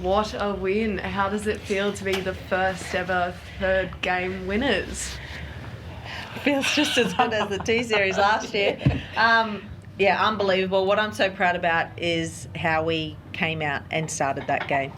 What a win. How does it feel to be the first ever third game winners? Feels just as good as the T-Series last year. Yeah, unbelievable. What I'm so proud about is how we came out and started that game.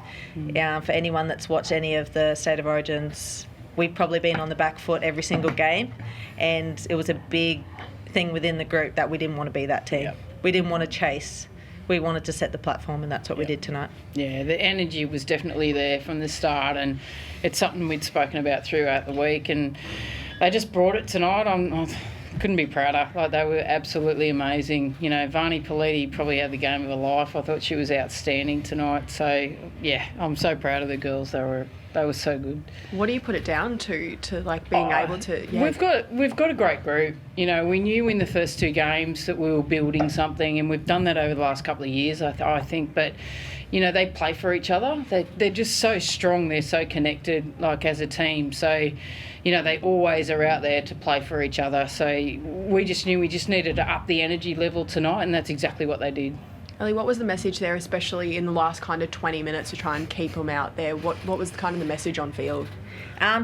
For anyone that's watched any of the State of Origins, we've probably been on the back foot every single game, and it was a big thing within the group that we didn't want to be that team. Yep. We didn't want to chase. We wanted to set the platform, and that's what we did tonight. Yeah, the energy was definitely there from the start, and it's something we'd spoken about throughout the week, and they just brought it tonight. I couldn't be prouder. Like, they were absolutely amazing. You know, Vani Politi probably had the game of her life. I thought she was outstanding tonight. So, yeah, I'm so proud of the girls. They were so good. What do you put it down to like being able to? Yeah. We've got a great group. You know, we knew in the first two games that we were building something, and we've done that over the last couple of years, I think. But you know, they play for each other. They're just so strong. They're so connected, like, as a team. So, you know, they always are out there to play for each other. So we just knew we just needed to up the energy level tonight, and that's exactly what they did. Ali, what was the message there, especially in the last kind of 20 minutes to try and keep them out there? What was kind of the message on field?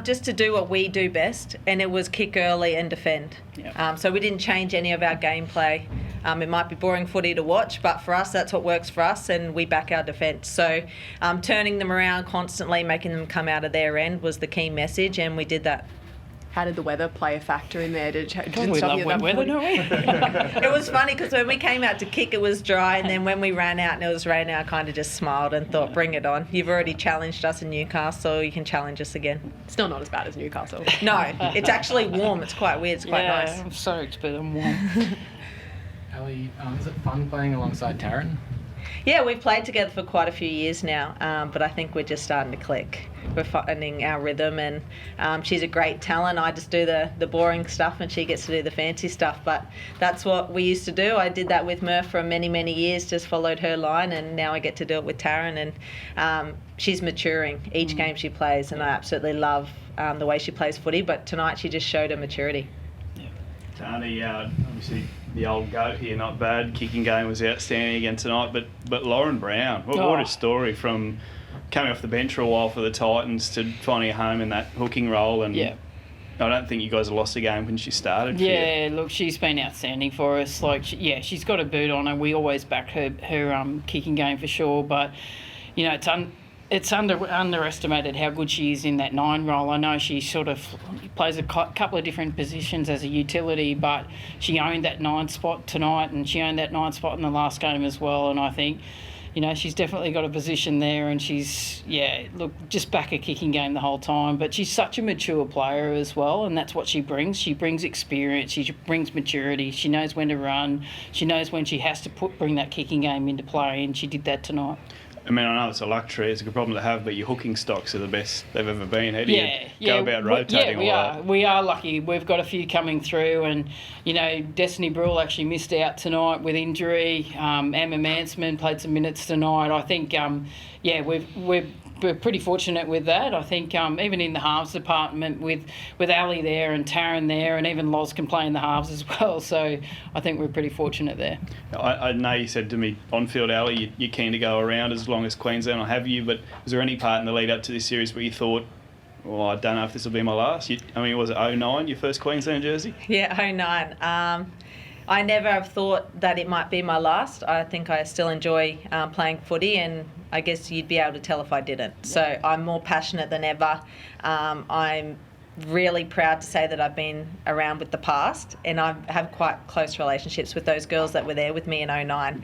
Just to do what we do best, and it was kick early and defend. Yep. So we didn't change any of our gameplay. It might be boring footy to watch, but for us, that's what works for us, and we back our defence. So turning them around constantly, making them come out of their end was the key message, and we did that. How did the weather play a factor in there? We love wet weather, don't we? It was funny because when we came out to kick, it was dry, and then when we ran out and it was raining, I kind of just smiled and thought, bring it on. You've already challenged us in Newcastle, you can challenge us again. Still not as bad as Newcastle. No, it's actually warm. It's quite weird. It's quite nice. I'm so excited. I'm warm. Ali, is it fun playing alongside Taryn? Yeah, we've played together for quite a few years now, but I think we're just starting to click. We're finding our rhythm, and she's a great talent. I just do the boring stuff, and she gets to do the fancy stuff. But that's what we used to do. I did that with Murph for many, many years, just followed her line, and now I get to do it with Taryn. And she's maturing each game she plays, and I absolutely love the way she plays footy. But tonight she just showed her maturity. Tahnee, obviously the old goat here, not bad. Kicking game was outstanding again tonight, but Lauren Brown, what a story, from coming off the bench for a while for the Titans to finding a home in that hooking role. And I don't think you guys have lost a game when she started. Yeah, look, she's been outstanding for us. Like, she's got a boot on her. We always back her kicking game for sure, but you know, it's underestimated how good she is in that 9 role. I know she sort of plays a couple of different positions as a utility, but she owned that 9 spot tonight, and she owned that 9 spot in the last game as well. And I think, you know, she's definitely got a position there, and she's, just back a kicking game the whole time. But she's such a mature player as well, and that's what she brings. She brings experience. She brings maturity. She knows when to run. She knows when she has to bring that kicking game into play, and she did that tonight. I mean, I know it's a luxury, it's a good problem to have, but your hooking stocks are the best they've ever been. How do you go about rotating all that? We are lucky. We've got a few coming through, and, you know, Destiny Brule actually missed out tonight with injury. Emma Mansman played some minutes tonight. I think, we're pretty fortunate with that. I think even in the halves department with Ali there and Taryn there, and even Loz can play in the halves as well. So I think we're pretty fortunate there. I know you said to me on field, Ali, you're keen to go around as long as Queensland will have you, but was there any part in the lead up to this series where you thought, well, I don't know if this will be my last? Was it 09, your first Queensland jersey? Yeah, 09. I never have thought that it might be my last. I think I still enjoy playing footy, and I guess you'd be able to tell if I didn't. So I'm more passionate than ever. I'm really proud to say that I've been around with the past, and I have quite close relationships with those girls that were there with me in 09.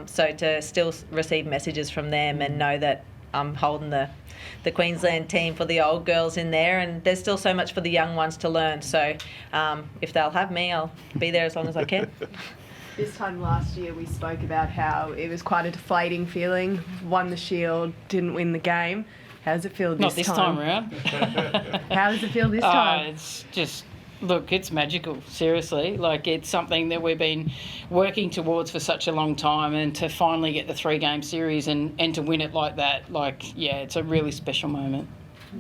So to still receive messages from them and know that I'm holding the Queensland team for the old girls in there, and there's still so much for the young ones to learn. So if they'll have me, I'll be there as long as I can. This time last year we spoke about how it was quite a deflating feeling. Won the Shield, didn't win the game. How does it feel this time? Not this time around. How does it feel this time? It's just... Look, it's magical, seriously. Like, it's something that we've been working towards for such a long time, and to finally get the 3-game series and to win it like that, it's a really special moment.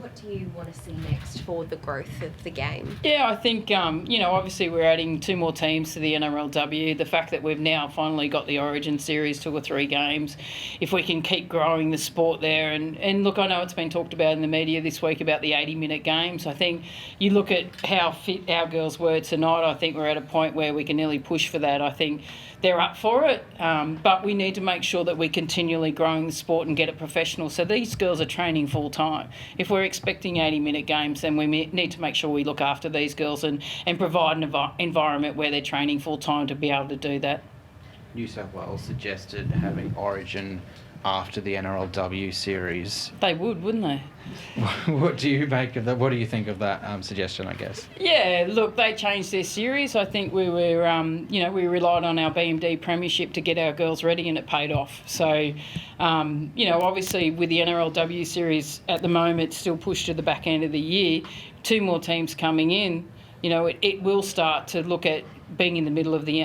What do you want to see next for the growth of the game? Yeah, I think, obviously we're adding 2 more teams to the NRLW. The fact that we've now finally got the Origin series, 2 or 3 games, if we can keep growing the sport there. And look, I know it's been talked about in the media this week about the 80-minute games. I think you look at how fit our girls were tonight, I think we're at a point where we can nearly push for that. I think they're up for it, but we need to make sure that we're continually growing the sport and get it professional. So these girls are training full time. If we're expecting 80-minute games, then we need to make sure we look after these girls and provide an environment where they're training full time to be able to do that. New South Wales suggested having Origin after the NRLW series. They would, wouldn't they? What do you make of that? What do you think of that suggestion, I guess? Yeah, look, they changed their series. I think we were, we relied on our BMD premiership to get our girls ready, and it paid off. So, obviously with the NRLW series at the moment, it's still pushed to the back end of the year. 2 more teams coming in, it will start to look at being in the middle of the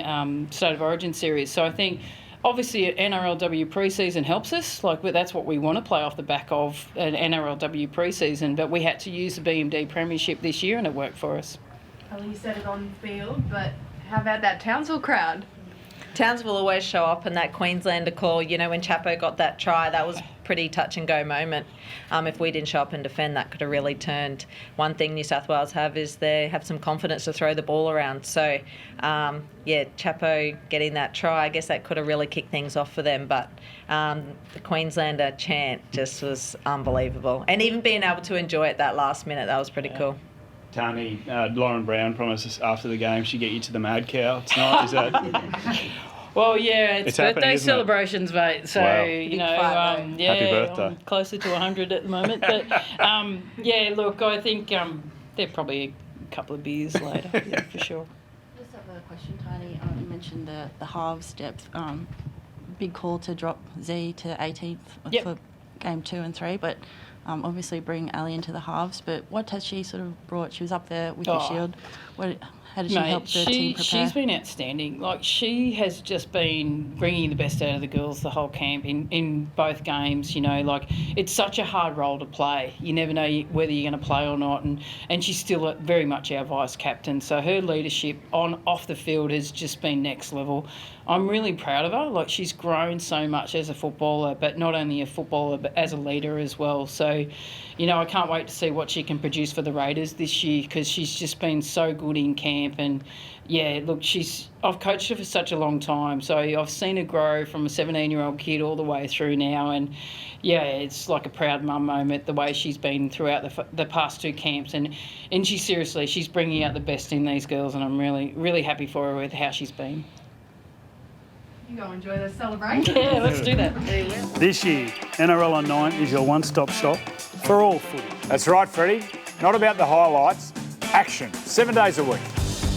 State of Origin series. So I think obviously NRLW pre-season helps us. That's what we want to play off the back of an NRLW pre-season, but we had to use the BMD premiership this year and it worked for us. Well, you said it on the field, but how about that Townsville crowd? Townsville always show up, and that Queenslander call, when Chapo got that try, that was a pretty touch and go moment. If we didn't show up and defend, that could have really turned. One thing New South Wales have is they have some confidence to throw the ball around. So, Chapo getting that try, I guess that could have really kicked things off for them. But the Queenslander chant just was unbelievable. And even being able to enjoy it that last minute, that was pretty cool. Tahnee, Lauren Brown promised us after the game she'd get you to the Mad Cow tonight. Is that? Well, yeah, it's birthday celebrations, mate. So, wow. Happy birthday. I'm closer to 100 at the moment. But, look, I think they're probably a couple of beers later, yeah, for sure. Just have a question, Tahnee. You mentioned the halves depth. Big call to drop Z to 18th for game 2 and 3, but obviously bring Ali into the halves. But what has she sort of brought? She was up there with the shield. How did she help the team prepare? She's been outstanding. She has just been bringing the best out of the girls the whole camp in both games. It's such a hard role to play. You never know whether you're going to play or not, and she's still very much our vice captain. So her leadership off the field has just been next level. I'm really proud of her. She's grown so much as a footballer, but not only a footballer, but as a leader as well. So, I can't wait to see what she can produce for the Raiders this year, because she's just been so good in camp. And, I've coached her for such a long time. So I've seen her grow from a 17-year-old kid all the way through now. And, it's like a proud mum moment, the way she's been throughout the past 2 camps. And she's bringing out the best in these girls, and I'm really, really happy for her with how she's been. You go enjoy the celebration. Yeah, let's do that. This year, NRL on 9 is your one-stop shop for all footy. That's right, Freddie. Not about the highlights, action, 7 days a week.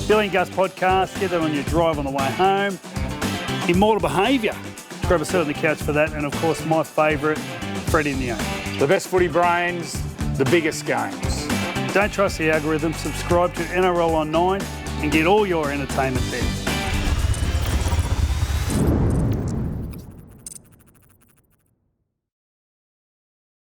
Billy and Gus podcast, get that on your drive on the way home. Immortal Behaviour, grab a seat on the couch for that. And of course, my favourite, Freddie and the Onion. The best footy brains, the biggest games. Don't trust the algorithm, subscribe to NRL on 9 and get all your entertainment there.